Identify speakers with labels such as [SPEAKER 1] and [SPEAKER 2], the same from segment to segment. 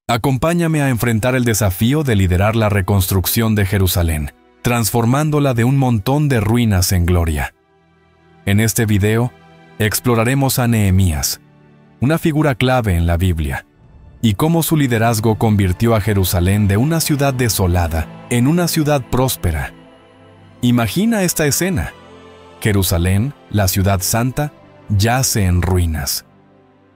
[SPEAKER 1] Acompáñame a enfrentar el desafío de liderar la reconstrucción de Jerusalén, transformándola de un montón de ruinas en gloria. En este video, exploraremos a Nehemías, una figura clave en la Biblia, y cómo su liderazgo convirtió a Jerusalén de una ciudad desolada en una ciudad próspera. Imagina esta escena. Jerusalén, la ciudad santa, yace en ruinas.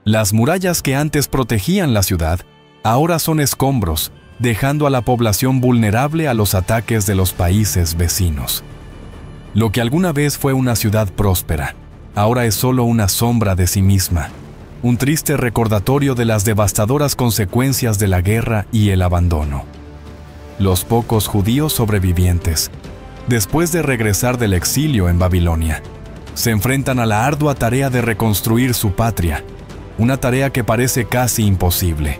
[SPEAKER 1] Las murallas que antes protegían la ciudad ahora son escombros, dejando a la población vulnerable a los ataques de los países vecinos. Lo que alguna vez fue una ciudad próspera, ahora es solo una sombra de sí misma, un triste recordatorio de las devastadoras consecuencias de la guerra y el abandono. Los pocos judíos sobrevivientes, después de regresar del exilio en Babilonia, se enfrentan a la ardua tarea de reconstruir su patria, una tarea que parece casi imposible.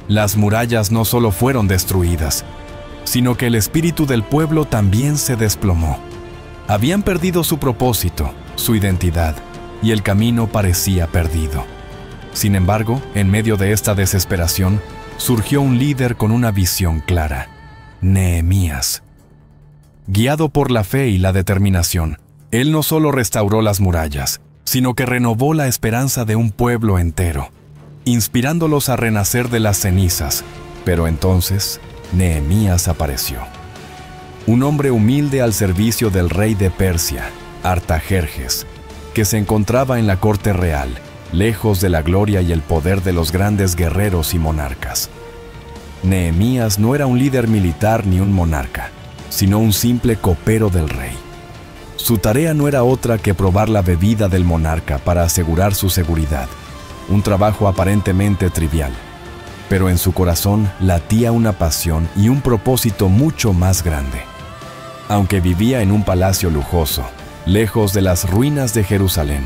[SPEAKER 1] Las murallas no solo fueron destruidas, sino que el espíritu del pueblo también se desplomó. Habían perdido su propósito, su identidad, y el camino parecía perdido. Sin embargo, en medio de esta desesperación, surgió un líder con una visión clara: Nehemías. Guiado por la fe y la determinación, él no solo restauró las murallas, sino que renovó la esperanza de un pueblo entero, inspirándolos a renacer de las cenizas. Pero entonces, Nehemías apareció. Un hombre humilde al servicio del rey de Persia, Artajerjes, que se encontraba en la corte real, lejos de la gloria y el poder de los grandes guerreros y monarcas. Nehemías no era un líder militar ni un monarca, sino un simple copero del rey. Su tarea no era otra que probar la bebida del monarca para asegurar su seguridad, un trabajo aparentemente trivial, pero en su corazón latía una pasión y un propósito mucho más grande. Aunque vivía en un palacio lujoso, lejos de las ruinas de Jerusalén,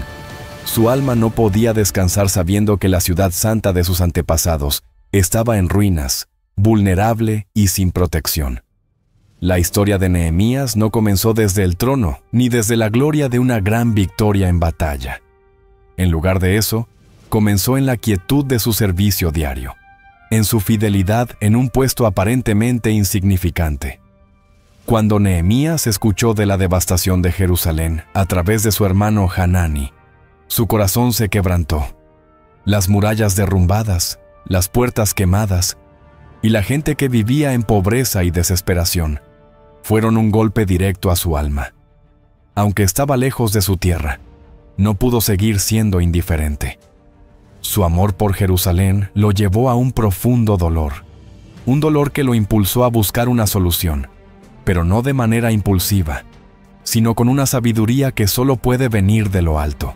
[SPEAKER 1] su alma no podía descansar sabiendo que la ciudad santa de sus antepasados estaba en ruinas, vulnerable y sin protección. La historia de Nehemías no comenzó desde el trono, ni desde la gloria de una gran victoria en batalla. En lugar de eso, comenzó en la quietud de su servicio diario, en su fidelidad en un puesto aparentemente insignificante. Cuando Nehemías escuchó de la devastación de Jerusalén a través de su hermano Hanani, su corazón se quebrantó. Las murallas derrumbadas, las puertas quemadas y la gente que vivía en pobreza y desesperación fueron un golpe directo a su alma. Aunque estaba lejos de su tierra, no pudo seguir siendo indiferente. Su amor por Jerusalén lo llevó a un profundo dolor, un dolor que lo impulsó a buscar una solución, pero no de manera impulsiva, sino con una sabiduría que solo puede venir de lo alto.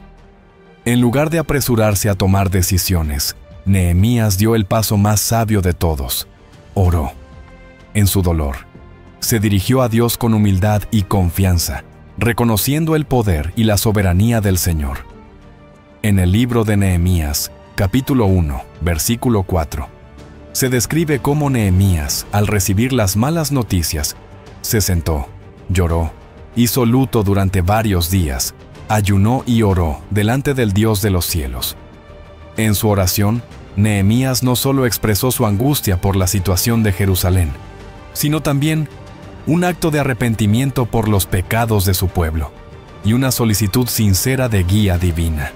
[SPEAKER 1] En lugar de apresurarse a tomar decisiones, Nehemías dio el paso más sabio de todos: oró. En su dolor, se dirigió a Dios con humildad y confianza, reconociendo el poder y la soberanía del Señor. En el libro de Nehemías, capítulo 1, versículo 4, se describe cómo Nehemías, al recibir las malas noticias, se sentó, lloró, hizo luto durante varios días, ayunó y oró delante del Dios de los cielos. En su oración, Nehemías no solo expresó su angustia por la situación de Jerusalén, sino también un acto de arrepentimiento por los pecados de su pueblo y una solicitud sincera de guía divina.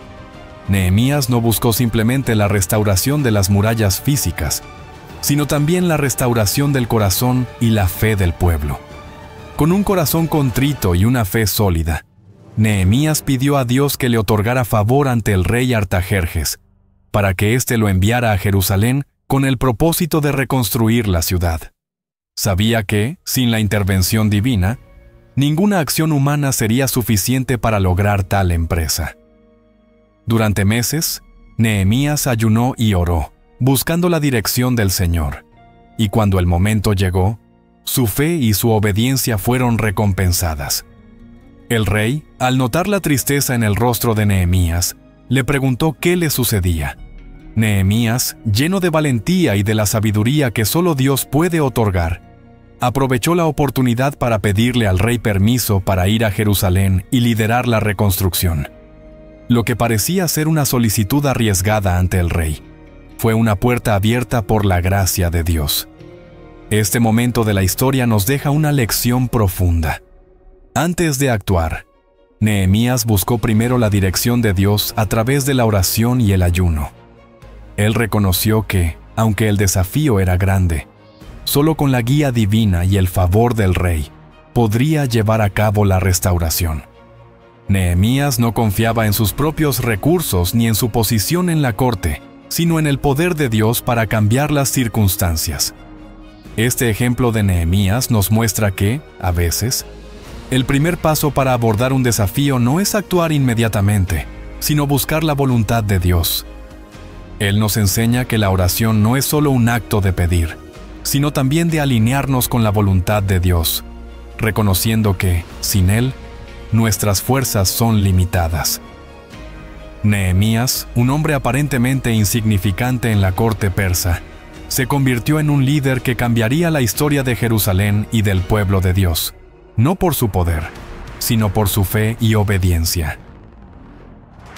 [SPEAKER 1] Nehemías no buscó simplemente la restauración de las murallas físicas, sino también la restauración del corazón y la fe del pueblo. Con un corazón contrito y una fe sólida, Nehemías pidió a Dios que le otorgara favor ante el rey Artajerjes, para que éste lo enviara a Jerusalén con el propósito de reconstruir la ciudad. Sabía que, sin la intervención divina, ninguna acción humana sería suficiente para lograr tal empresa. Durante meses, Nehemías ayunó y oró, buscando la dirección del Señor, y cuando el momento llegó, su fe y su obediencia fueron recompensadas. El rey, al notar la tristeza en el rostro de Nehemías, le preguntó qué le sucedía. Nehemías, lleno de valentía y de la sabiduría que solo Dios puede otorgar, aprovechó la oportunidad para pedirle al rey permiso para ir a Jerusalén y liderar la reconstrucción. Lo que parecía ser una solicitud arriesgada ante el rey, fue una puerta abierta por la gracia de Dios. Este momento de la historia nos deja una lección profunda. Antes de actuar, Nehemías buscó primero la dirección de Dios a través de la oración y el ayuno. Él reconoció que, aunque el desafío era grande, solo con la guía divina y el favor del rey podría llevar a cabo la restauración. Nehemías no confiaba en sus propios recursos ni en su posición en la corte, sino en el poder de Dios para cambiar las circunstancias. Este ejemplo de Nehemías nos muestra que, a veces, el primer paso para abordar un desafío no es actuar inmediatamente, sino buscar la voluntad de Dios. Él nos enseña que la oración no es solo un acto de pedir, sino también de alinearnos con la voluntad de Dios, reconociendo que, sin Él, nuestras fuerzas son limitadas. Nehemías, un hombre aparentemente insignificante en la corte persa, se convirtió en un líder que cambiaría la historia de Jerusalén y del pueblo de Dios, no por su poder, sino por su fe y obediencia.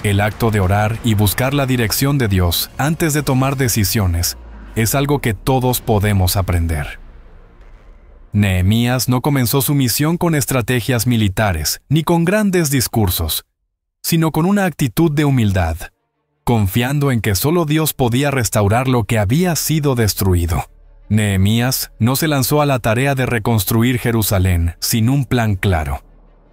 [SPEAKER 1] El acto de orar y buscar la dirección de Dios antes de tomar decisiones es algo que todos podemos aprender. Nehemías no comenzó su misión con estrategias militares ni con grandes discursos, sino con una actitud de humildad, confiando en que solo Dios podía restaurar lo que había sido destruido. Nehemías no se lanzó a la tarea de reconstruir Jerusalén sin un plan claro.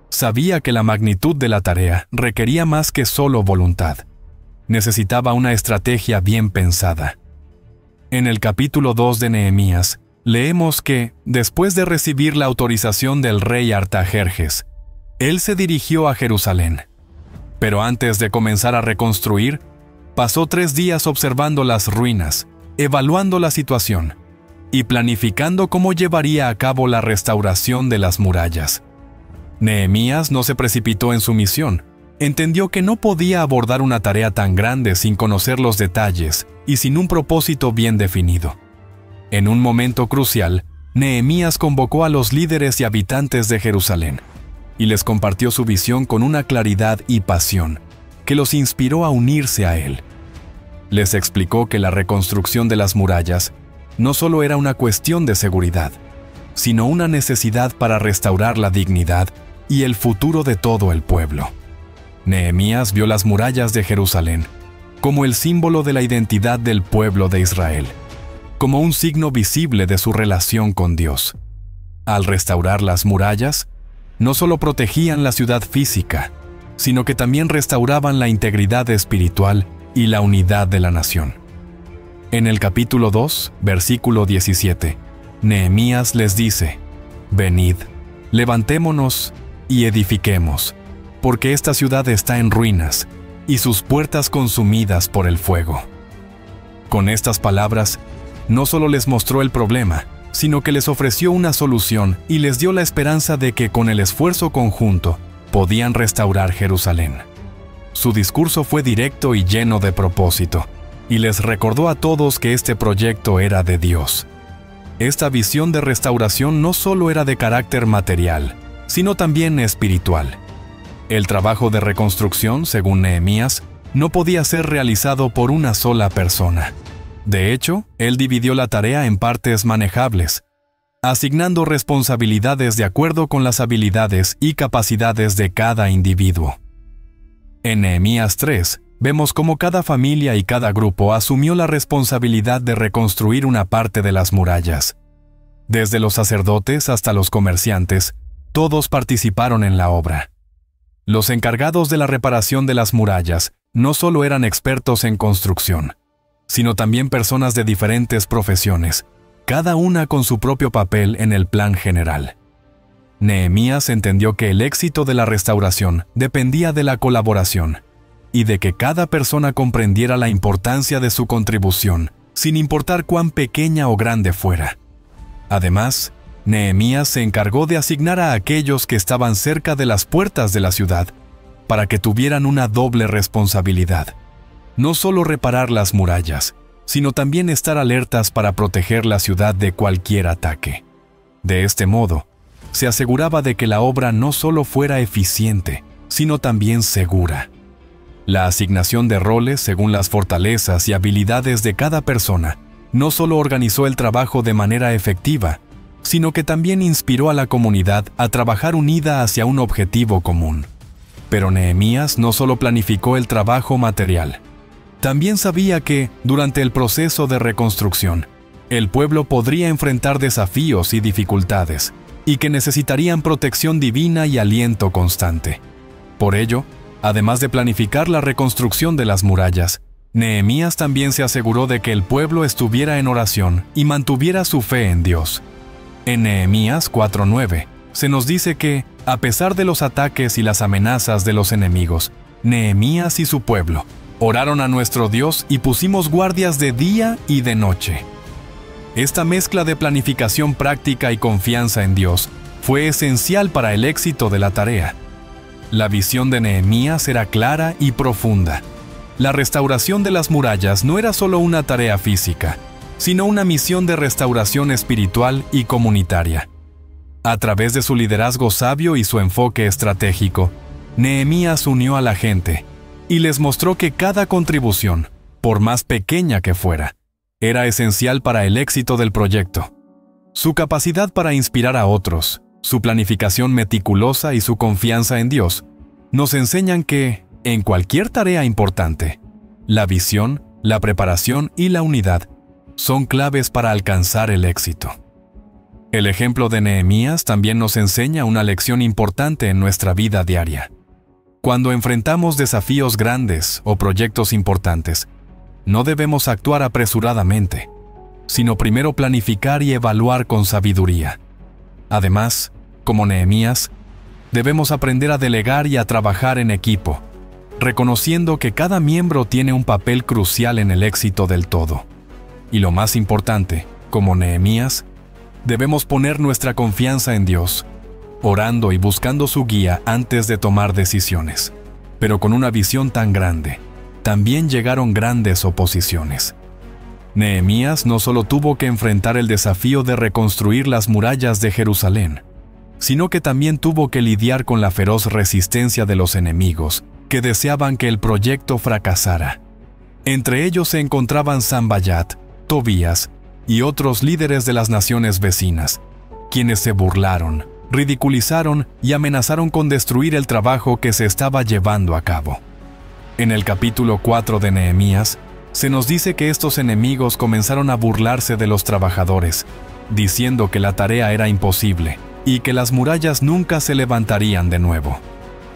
[SPEAKER 1] Sabía que la magnitud de la tarea requería más que solo voluntad. Necesitaba una estrategia bien pensada. En el capítulo 2 de Nehemías, leemos que, después de recibir la autorización del rey Artajerjes, él se dirigió a Jerusalén. Pero antes de comenzar a reconstruir, pasó 3 días observando las ruinas, evaluando la situación y planificando cómo llevaría a cabo la restauración de las murallas. Nehemías no se precipitó en su misión. Entendió que no podía abordar una tarea tan grande sin conocer los detalles y sin un propósito bien definido. En un momento crucial, Nehemías convocó a los líderes y habitantes de Jerusalén y les compartió su visión con una claridad y pasión que los inspiró a unirse a él. Les explicó que la reconstrucción de las murallas no solo era una cuestión de seguridad, sino una necesidad para restaurar la dignidad y el futuro de todo el pueblo. Nehemías vio las murallas de Jerusalén como el símbolo de la identidad del pueblo de Israel, como un signo visible de su relación con Dios. Al restaurar las murallas, no solo protegían la ciudad física, sino que también restauraban la integridad espiritual y la unidad de la nación. En el capítulo 2, versículo 17, Nehemías les dice: «Venid, levantémonos y edifiquemos, porque esta ciudad está en ruinas y sus puertas consumidas por el fuego». Con estas palabras, no solo les mostró el problema, sino que les ofreció una solución y les dio la esperanza de que con el esfuerzo conjunto podían restaurar Jerusalén. Su discurso fue directo y lleno de propósito, y les recordó a todos que este proyecto era de Dios. Esta visión de restauración no solo era de carácter material, sino también espiritual. El trabajo de reconstrucción, según Nehemías, no podía ser realizado por una sola persona. De hecho, él dividió la tarea en partes manejables, asignando responsabilidades de acuerdo con las habilidades y capacidades de cada individuo. En Nehemías 3, vemos cómo cada familia y cada grupo asumió la responsabilidad de reconstruir una parte de las murallas. Desde los sacerdotes hasta los comerciantes, todos participaron en la obra. Los encargados de la reparación de las murallas no solo eran expertos en construcción, sino también personas de diferentes profesiones, cada una con su propio papel en el plan general. Nehemías entendió que el éxito de la restauración dependía de la colaboración y de que cada persona comprendiera la importancia de su contribución, sin importar cuán pequeña o grande fuera. Además, Nehemías se encargó de asignar a aquellos que estaban cerca de las puertas de la ciudad para que tuvieran una doble responsabilidad: no solo reparar las murallas, sino también estar alertas para proteger la ciudad de cualquier ataque. De este modo, se aseguraba de que la obra no solo fuera eficiente, sino también segura. La asignación de roles según las fortalezas y habilidades de cada persona no solo organizó el trabajo de manera efectiva, sino que también inspiró a la comunidad a trabajar unida hacia un objetivo común. Pero Nehemías no solo planificó el trabajo material, también sabía que, durante el proceso de reconstrucción, el pueblo podría enfrentar desafíos y dificultades, y que necesitarían protección divina y aliento constante. Por ello, además de planificar la reconstrucción de las murallas, Nehemías también se aseguró de que el pueblo estuviera en oración y mantuviera su fe en Dios. En Nehemías 4:9 se nos dice que, a pesar de los ataques y las amenazas de los enemigos, Nehemías y su pueblo oraron a nuestro Dios y pusimos guardias de día y de noche. Esta mezcla de planificación práctica y confianza en Dios fue esencial para el éxito de la tarea. La visión de Nehemías era clara y profunda. La restauración de las murallas no era solo una tarea física, sino una misión de restauración espiritual y comunitaria. A través de su liderazgo sabio y su enfoque estratégico, Nehemías unió a la gente y les mostró que cada contribución, por más pequeña que fuera, era esencial para el éxito del proyecto. Su capacidad para inspirar a otros, su planificación meticulosa y su confianza en Dios nos enseñan que, en cualquier tarea importante, la visión, la preparación y la unidad son claves para alcanzar el éxito. El ejemplo de Nehemías también nos enseña una lección importante en nuestra vida diaria. Cuando enfrentamos desafíos grandes o proyectos importantes, no debemos actuar apresuradamente, sino primero planificar y evaluar con sabiduría. Además, como Nehemías, debemos aprender a delegar y a trabajar en equipo, reconociendo que cada miembro tiene un papel crucial en el éxito del todo. Y lo más importante, como Nehemías, debemos poner nuestra confianza en Dios, orando y buscando su guía antes de tomar decisiones. Pero con una visión tan grande, también llegaron grandes oposiciones. Nehemías no solo tuvo que enfrentar el desafío de reconstruir las murallas de Jerusalén, sino que también tuvo que lidiar con la feroz resistencia de los enemigos que deseaban que el proyecto fracasara. Entre ellos se encontraban Sanballat, Tobías y otros líderes de las naciones vecinas, quienes se burlaron, ridiculizaron y amenazaron con destruir el trabajo que se estaba llevando a cabo. En el capítulo 4 de Nehemías, se nos dice que estos enemigos comenzaron a burlarse de los trabajadores, diciendo que la tarea era imposible y que las murallas nunca se levantarían de nuevo.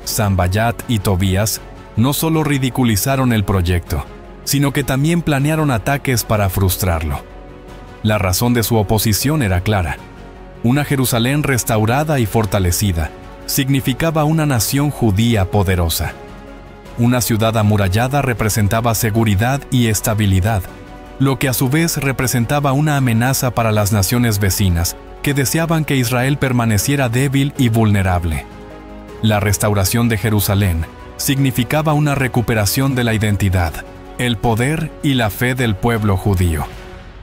[SPEAKER 1] Sanballat y Tobías no solo ridiculizaron el proyecto, sino que también planearon ataques para frustrarlo. La razón de su oposición era clara. Una Jerusalén restaurada y fortalecida significaba una nación judía poderosa. Una ciudad amurallada representaba seguridad y estabilidad, lo que a su vez representaba una amenaza para las naciones vecinas que deseaban que Israel permaneciera débil y vulnerable. La restauración de Jerusalén significaba una recuperación de la identidad, el poder y la fe del pueblo judío,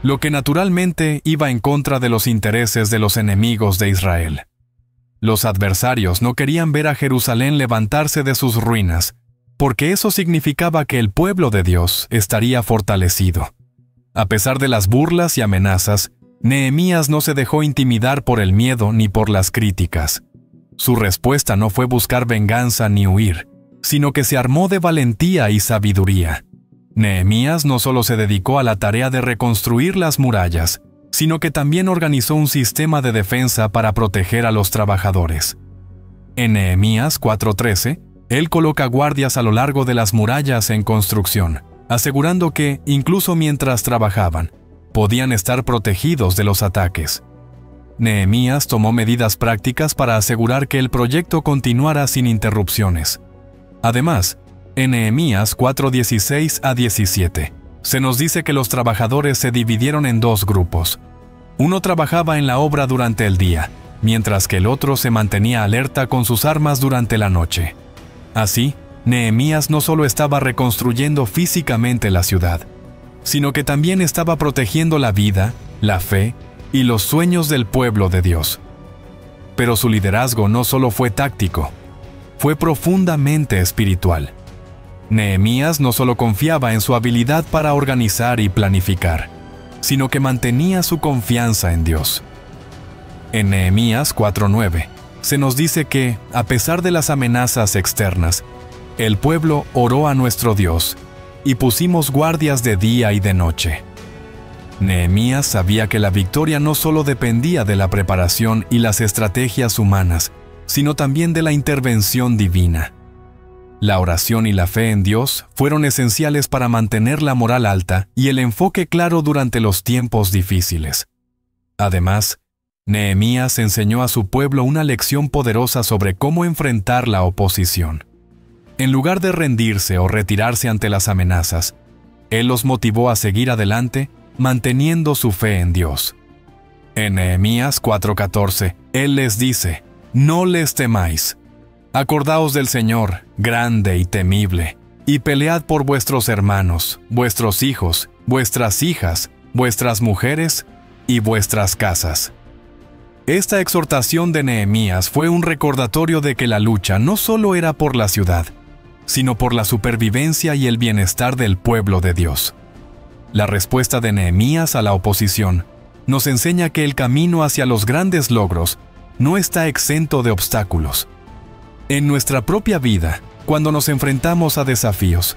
[SPEAKER 1] lo que naturalmente iba en contra de los intereses de los enemigos de Israel. Los adversarios no querían ver a Jerusalén levantarse de sus ruinas, porque eso significaba que el pueblo de Dios estaría fortalecido. A pesar de las burlas y amenazas, Nehemías no se dejó intimidar por el miedo ni por las críticas. Su respuesta no fue buscar venganza ni huir, sino que se armó de valentía y sabiduría. Nehemías no solo se dedicó a la tarea de reconstruir las murallas, sino que también organizó un sistema de defensa para proteger a los trabajadores. En Nehemías 4:13, él coloca guardias a lo largo de las murallas en construcción, asegurando que, incluso mientras trabajaban, podían estar protegidos de los ataques. Nehemías tomó medidas prácticas para asegurar que el proyecto continuara sin interrupciones. Además, en Nehemías 4:16 a 17, se nos dice que los trabajadores se dividieron en dos grupos. Uno trabajaba en la obra durante el día, mientras que el otro se mantenía alerta con sus armas durante la noche. Así, Nehemías no solo estaba reconstruyendo físicamente la ciudad, sino que también estaba protegiendo la vida, la fe y los sueños del pueblo de Dios. Pero su liderazgo no solo fue táctico, fue profundamente espiritual. Nehemías no solo confiaba en su habilidad para organizar y planificar, sino que mantenía su confianza en Dios. En Nehemías 4:9 se nos dice que, a pesar de las amenazas externas, el pueblo oró a nuestro Dios y pusimos guardias de día y de noche. Nehemías sabía que la victoria no solo dependía de la preparación y las estrategias humanas, sino también de la intervención divina. La oración y la fe en Dios fueron esenciales para mantener la moral alta y el enfoque claro durante los tiempos difíciles. Además, Nehemías enseñó a su pueblo una lección poderosa sobre cómo enfrentar la oposición. En lugar de rendirse o retirarse ante las amenazas, él los motivó a seguir adelante, manteniendo su fe en Dios. En Nehemías 4:14, él les dice: «No les temáis. Acordaos del Señor, grande y temible, y pelead por vuestros hermanos, vuestros hijos, vuestras hijas, vuestras mujeres y vuestras casas». Esta exhortación de Nehemías fue un recordatorio de que la lucha no solo era por la ciudad, sino por la supervivencia y el bienestar del pueblo de Dios. La respuesta de Nehemías a la oposición nos enseña que el camino hacia los grandes logros no está exento de obstáculos. En nuestra propia vida, cuando nos enfrentamos a desafíos,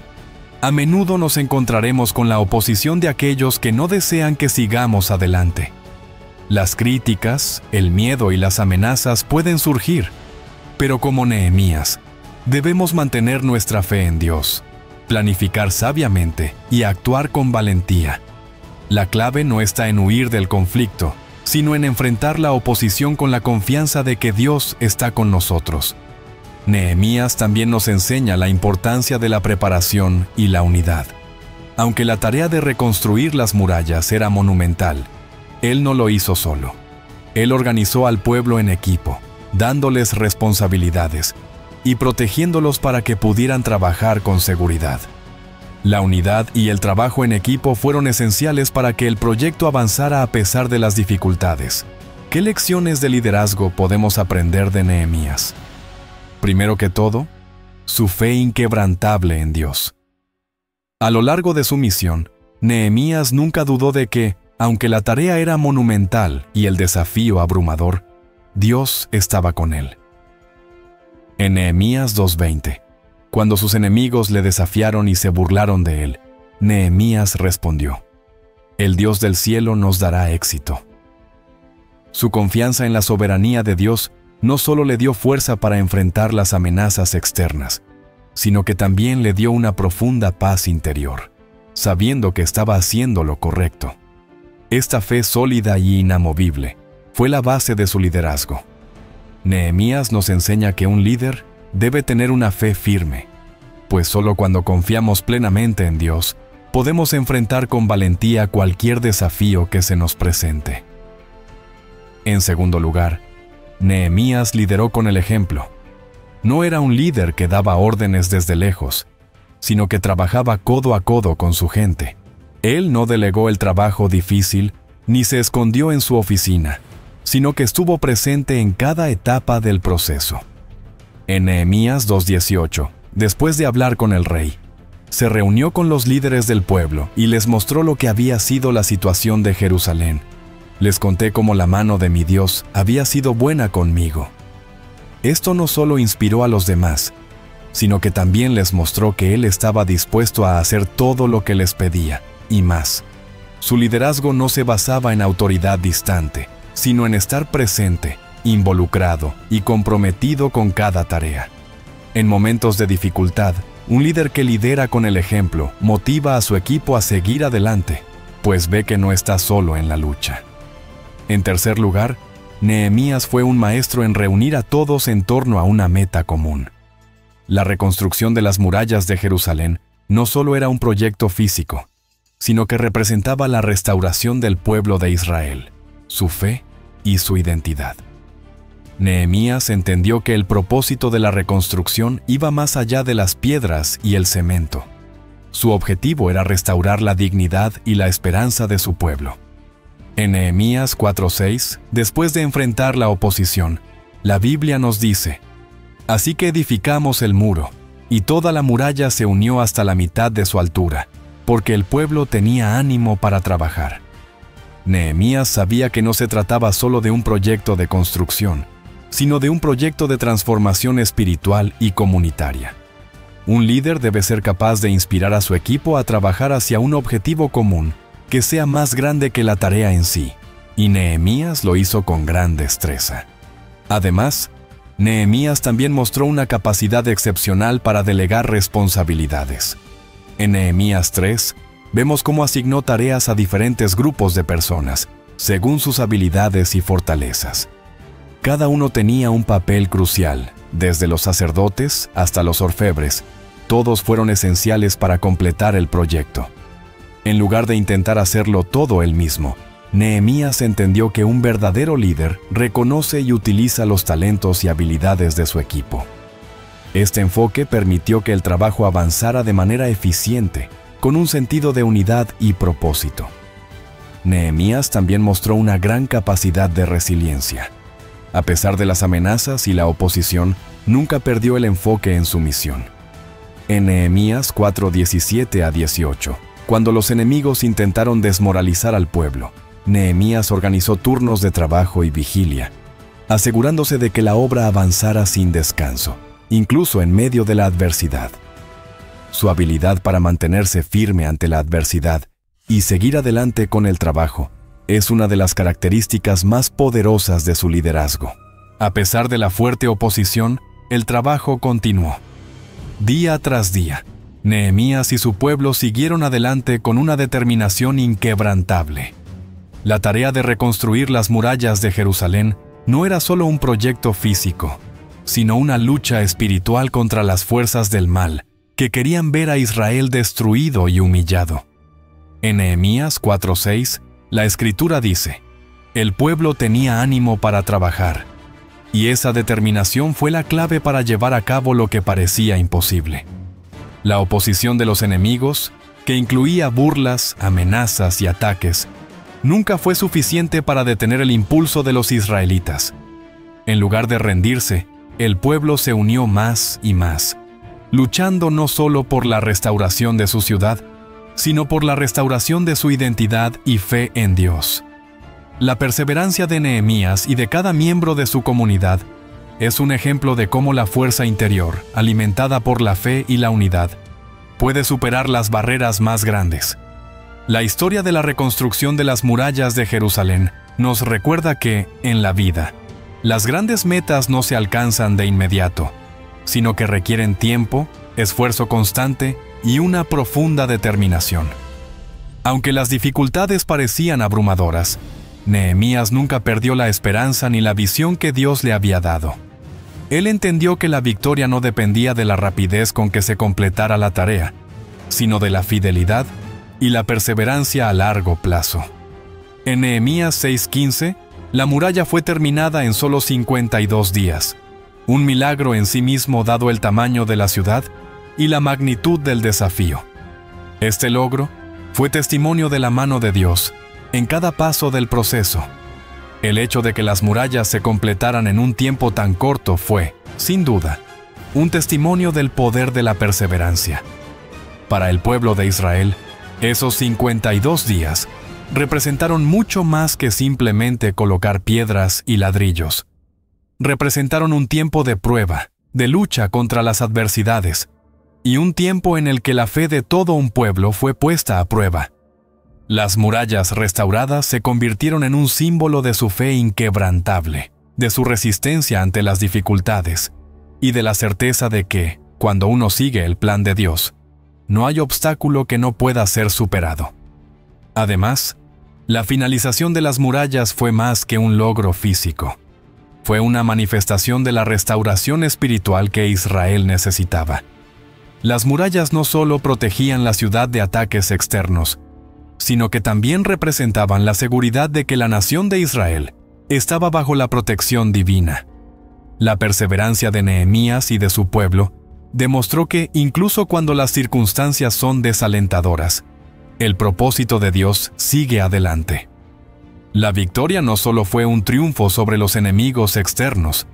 [SPEAKER 1] a menudo nos encontraremos con la oposición de aquellos que no desean que sigamos adelante. Las críticas, el miedo y las amenazas pueden surgir, pero como Nehemías, debemos mantener nuestra fe en Dios, planificar sabiamente y actuar con valentía. La clave no está en huir del conflicto, sino en enfrentar la oposición con la confianza de que Dios está con nosotros. Nehemías también nos enseña la importancia de la preparación y la unidad. Aunque la tarea de reconstruir las murallas era monumental, él no lo hizo solo. Él organizó al pueblo en equipo, dándoles responsabilidades y protegiéndolos para que pudieran trabajar con seguridad. La unidad y el trabajo en equipo fueron esenciales para que el proyecto avanzara a pesar de las dificultades. ¿Qué lecciones de liderazgo podemos aprender de Nehemías? Primero que todo, su fe inquebrantable en Dios. A lo largo de su misión, Nehemías nunca dudó de que, aunque la tarea era monumental y el desafío abrumador, Dios estaba con él. En Nehemías 2:20, cuando sus enemigos le desafiaron y se burlaron de él, Nehemías respondió: «El Dios del cielo nos dará éxito». Su confianza en la soberanía de Dios no solo le dio fuerza para enfrentar las amenazas externas, sino que también le dio una profunda paz interior, sabiendo que estaba haciendo lo correcto. Esta fe sólida y inamovible fue la base de su liderazgo. Nehemías nos enseña que un líder debe tener una fe firme, pues solo cuando confiamos plenamente en Dios, podemos enfrentar con valentía cualquier desafío que se nos presente. En segundo lugar, Nehemías lideró con el ejemplo. No era un líder que daba órdenes desde lejos, sino que trabajaba codo a codo con su gente. Él no delegó el trabajo difícil ni se escondió en su oficina, sino que estuvo presente en cada etapa del proceso. En Nehemías 2:18, después de hablar con el rey, se reunió con los líderes del pueblo y les mostró lo que había sido la situación de Jerusalén. Les conté cómo la mano de mi Dios había sido buena conmigo. Esto no solo inspiró a los demás, sino que también les mostró que Él estaba dispuesto a hacer todo lo que les pedía, y más. Su liderazgo no se basaba en autoridad distante, sino en estar presente, involucrado y comprometido con cada tarea. En momentos de dificultad, un líder que lidera con el ejemplo motiva a su equipo a seguir adelante, pues ve que no está solo en la lucha. En tercer lugar, Nehemías fue un maestro en reunir a todos en torno a una meta común. La reconstrucción de las murallas de Jerusalén no solo era un proyecto físico, sino que representaba la restauración del pueblo de Israel, su fe y su identidad. Nehemías entendió que el propósito de la reconstrucción iba más allá de las piedras y el cemento. Su objetivo era restaurar la dignidad y la esperanza de su pueblo. En Nehemías 4:6, después de enfrentar la oposición, la Biblia nos dice: «Así que edificamos el muro, y toda la muralla se unió hasta la mitad de su altura, porque el pueblo tenía ánimo para trabajar. Nehemías sabía que no se trataba solo de un proyecto de construcción, sino de un proyecto de transformación espiritual y comunitaria. Un líder debe ser capaz de inspirar a su equipo a trabajar hacia un objetivo común que sea más grande que la tarea en sí, y Nehemías lo hizo con gran destreza. Además, Nehemías también mostró una capacidad excepcional para delegar responsabilidades. En Nehemías 3, vemos cómo asignó tareas a diferentes grupos de personas, según sus habilidades y fortalezas. Cada uno tenía un papel crucial, desde los sacerdotes hasta los orfebres. Todos fueron esenciales para completar el proyecto. En lugar de intentar hacerlo todo él mismo, Nehemías entendió que un verdadero líder reconoce y utiliza los talentos y habilidades de su equipo. Este enfoque permitió que el trabajo avanzara de manera eficiente, con un sentido de unidad y propósito. Nehemías también mostró una gran capacidad de resiliencia. A pesar de las amenazas y la oposición, nunca perdió el enfoque en su misión. En Nehemías 4:17-18, cuando los enemigos intentaron desmoralizar al pueblo, Nehemías organizó turnos de trabajo y vigilia, asegurándose de que la obra avanzara sin descanso, incluso en medio de la adversidad. Su habilidad para mantenerse firme ante la adversidad y seguir adelante con el trabajo es una de las características más poderosas de su liderazgo. A pesar de la fuerte oposición, el trabajo continuó. Día tras día, Nehemías y su pueblo siguieron adelante con una determinación inquebrantable. La tarea de reconstruir las murallas de Jerusalén no era solo un proyecto físico, sino una lucha espiritual contra las fuerzas del mal que querían ver a Israel destruido y humillado. En Nehemías 4:6, la Escritura dice: «El pueblo tenía ánimo para trabajar», y esa determinación fue la clave para llevar a cabo lo que parecía imposible. La oposición de los enemigos, que incluía burlas, amenazas y ataques, nunca fue suficiente para detener el impulso de los israelitas. En lugar de rendirse, el pueblo se unió más y más, luchando no solo por la restauración de su ciudad, sino por la restauración de su identidad y fe en Dios. La perseverancia de Nehemías y de cada miembro de su comunidad es un ejemplo de cómo la fuerza interior, alimentada por la fe y la unidad, puede superar las barreras más grandes. La historia de la reconstrucción de las murallas de Jerusalén nos recuerda que, en la vida, las grandes metas no se alcanzan de inmediato, sino que requieren tiempo, esfuerzo constante y una profunda determinación. Aunque las dificultades parecían abrumadoras, Nehemías nunca perdió la esperanza ni la visión que Dios le había dado. Él entendió que la victoria no dependía de la rapidez con que se completara la tarea, sino de la fidelidad y la perseverancia a largo plazo. En Nehemías 6:15, la muralla fue terminada en solo 52 días, un milagro en sí mismo dado el tamaño de la ciudad y la magnitud del desafío. Este logro fue testimonio de la mano de Dios en cada paso del proceso. El hecho de que las murallas se completaran en un tiempo tan corto fue, sin duda, un testimonio del poder de la perseverancia. Para el pueblo de Israel, esos 52 días representaron mucho más que simplemente colocar piedras y ladrillos. Representaron un tiempo de prueba, de lucha contra las adversidades, y un tiempo en el que la fe de todo un pueblo fue puesta a prueba. Las murallas restauradas se convirtieron en un símbolo de su fe inquebrantable, de su resistencia ante las dificultades, y de la certeza de que, cuando uno sigue el plan de Dios, no hay obstáculo que no pueda ser superado. Además, la finalización de las murallas fue más que un logro físico. Fue una manifestación de la restauración espiritual que Israel necesitaba. Las murallas no solo protegían la ciudad de ataques externos, sino que también representaban la seguridad de que la nación de Israel estaba bajo la protección divina. La perseverancia de Nehemías y de su pueblo demostró que, incluso cuando las circunstancias son desalentadoras, el propósito de Dios sigue adelante. La victoria no solo fue un triunfo sobre los enemigos externos,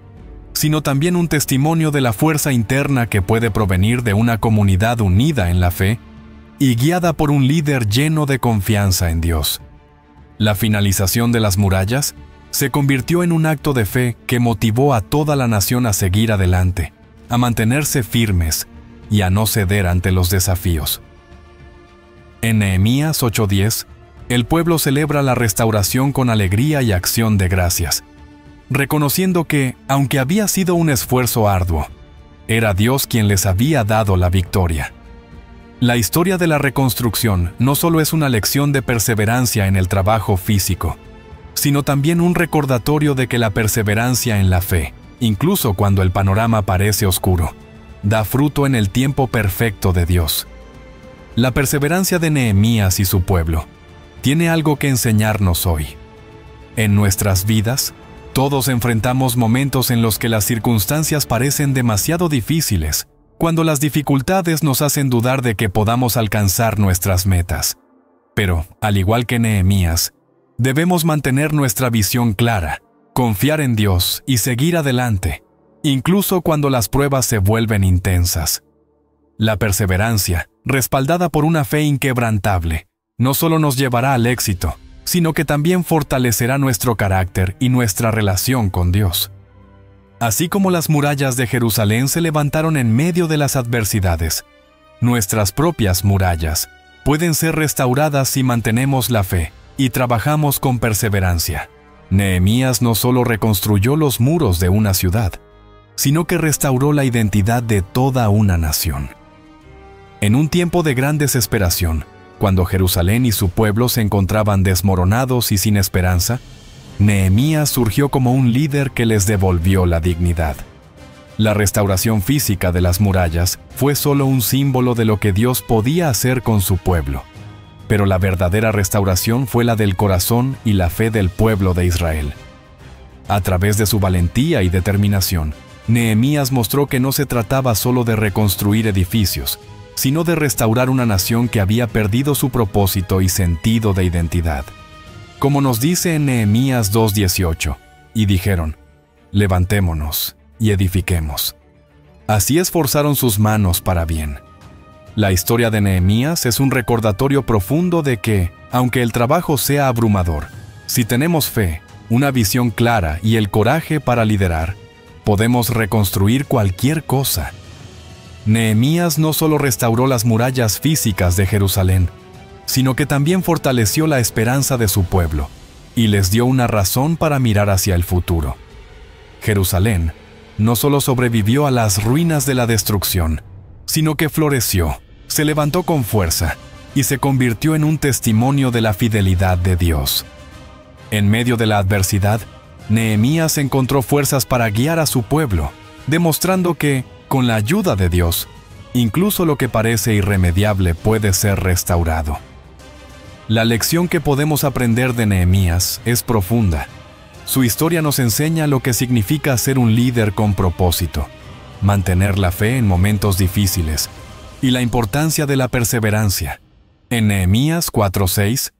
[SPEAKER 1] sino también un testimonio de la fuerza interna que puede provenir de una comunidad unida en la fe y guiada por un líder lleno de confianza en Dios. La finalización de las murallas se convirtió en un acto de fe que motivó a toda la nación a seguir adelante, a mantenerse firmes y a no ceder ante los desafíos. En Nehemías 8:10, el pueblo celebra la restauración con alegría y acción de gracias, reconociendo que, aunque había sido un esfuerzo arduo, era Dios quien les había dado la victoria. La historia de la reconstrucción no solo es una lección de perseverancia en el trabajo físico, sino también un recordatorio de que la perseverancia en la fe, incluso cuando el panorama parece oscuro, da fruto en el tiempo perfecto de Dios. La perseverancia de Nehemías y su pueblo tiene algo que enseñarnos hoy. En nuestras vidas, todos enfrentamos momentos en los que las circunstancias parecen demasiado difíciles, cuando las dificultades nos hacen dudar de que podamos alcanzar nuestras metas. Pero, al igual que Nehemías, debemos mantener nuestra visión clara, confiar en Dios y seguir adelante, incluso cuando las pruebas se vuelven intensas. La perseverancia, respaldada por una fe inquebrantable, no solo nos llevará al éxito, sino que también fortalecerá nuestro carácter y nuestra relación con Dios. Así como las murallas de Jerusalén se levantaron en medio de las adversidades, nuestras propias murallas pueden ser restauradas si mantenemos la fe y trabajamos con perseverancia. Nehemías no solo reconstruyó los muros de una ciudad, sino que restauró la identidad de toda una nación. En un tiempo de gran desesperación, cuando Jerusalén y su pueblo se encontraban desmoronados y sin esperanza, Nehemías surgió como un líder que les devolvió la dignidad. La restauración física de las murallas fue solo un símbolo de lo que Dios podía hacer con su pueblo, pero la verdadera restauración fue la del corazón y la fe del pueblo de Israel. A través de su valentía y determinación, Nehemías mostró que no se trataba solo de reconstruir edificios, sino de restaurar una nación que había perdido su propósito y sentido de identidad. Como nos dice en Nehemías 2:18, y dijeron, levantémonos y edifiquemos. Así esforzaron sus manos para bien. La historia de Nehemías es un recordatorio profundo de que, aunque el trabajo sea abrumador, si tenemos fe, una visión clara y el coraje para liderar, podemos reconstruir cualquier cosa. Nehemías no solo restauró las murallas físicas de Jerusalén, sino que también fortaleció la esperanza de su pueblo y les dio una razón para mirar hacia el futuro. Jerusalén no solo sobrevivió a las ruinas de la destrucción, sino que floreció, se levantó con fuerza y se convirtió en un testimonio de la fidelidad de Dios. En medio de la adversidad, Nehemías encontró fuerzas para guiar a su pueblo, demostrando que, con la ayuda de Dios, incluso lo que parece irremediable puede ser restaurado. La lección que podemos aprender de Nehemías es profunda. Su historia nos enseña lo que significa ser un líder con propósito, mantener la fe en momentos difíciles y la importancia de la perseverancia. En Nehemías 4:6,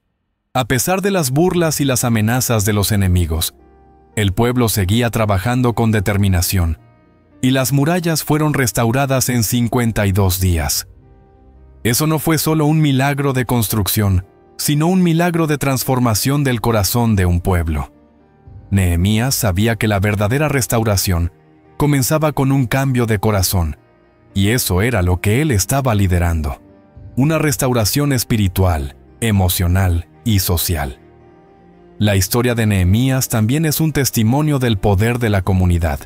[SPEAKER 1] a pesar de las burlas y las amenazas de los enemigos, el pueblo seguía trabajando con determinación y las murallas fueron restauradas en 52 días. Eso no fue solo un milagro de construcción, sino un milagro de transformación del corazón de un pueblo. Nehemías sabía que la verdadera restauración comenzaba con un cambio de corazón, y eso era lo que él estaba liderando: una restauración espiritual, emocional y social. La historia de Nehemías también es un testimonio del poder de la comunidad.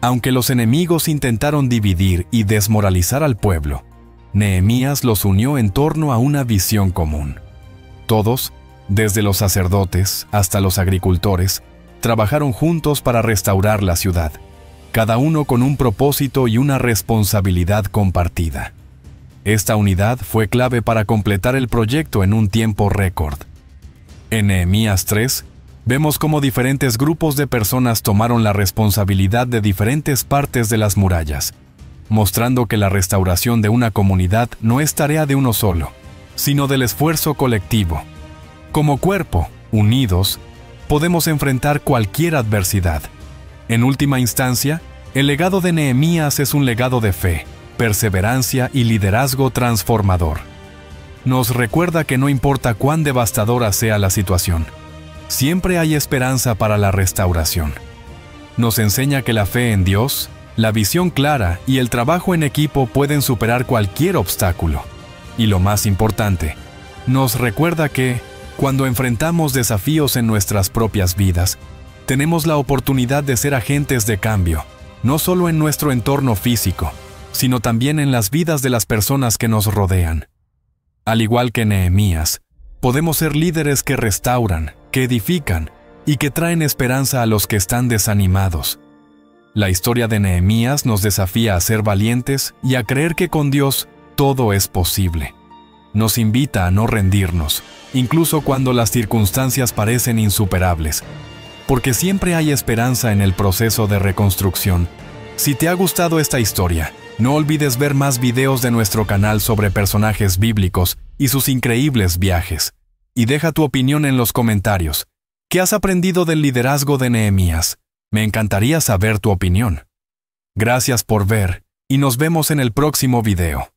[SPEAKER 1] Aunque los enemigos intentaron dividir y desmoralizar al pueblo, Nehemías los unió en torno a una visión común. Todos, desde los sacerdotes hasta los agricultores, trabajaron juntos para restaurar la ciudad, cada uno con un propósito y una responsabilidad compartida. Esta unidad fue clave para completar el proyecto en un tiempo récord. En Nehemías 3, vemos cómo diferentes grupos de personas tomaron la responsabilidad de diferentes partes de las murallas, mostrando que la restauración de una comunidad no es tarea de uno solo, sino del esfuerzo colectivo. Como cuerpo, unidos, podemos enfrentar cualquier adversidad. En última instancia, el legado de Nehemías es un legado de fe, perseverancia y liderazgo transformador. Nos recuerda que no importa cuán devastadora sea la situación, siempre hay esperanza para la restauración. Nos enseña que la fe en Dios, la visión clara y el trabajo en equipo pueden superar cualquier obstáculo. Y lo más importante, nos recuerda que, cuando enfrentamos desafíos en nuestras propias vidas, tenemos la oportunidad de ser agentes de cambio, no solo en nuestro entorno físico, sino también en las vidas de las personas que nos rodean. Al igual que Nehemías, podemos ser líderes que restauran, que edifican y que traen esperanza a los que están desanimados. La historia de Nehemías nos desafía a ser valientes y a creer que con Dios todo es posible. Nos invita a no rendirnos, incluso cuando las circunstancias parecen insuperables, porque siempre hay esperanza en el proceso de reconstrucción. Si te ha gustado esta historia, no olvides ver más videos de nuestro canal sobre personajes bíblicos y sus increíbles viajes. Y deja tu opinión en los comentarios. ¿Qué has aprendido del liderazgo de Nehemías? Me encantaría saber tu opinión. Gracias por ver, y nos vemos en el próximo video.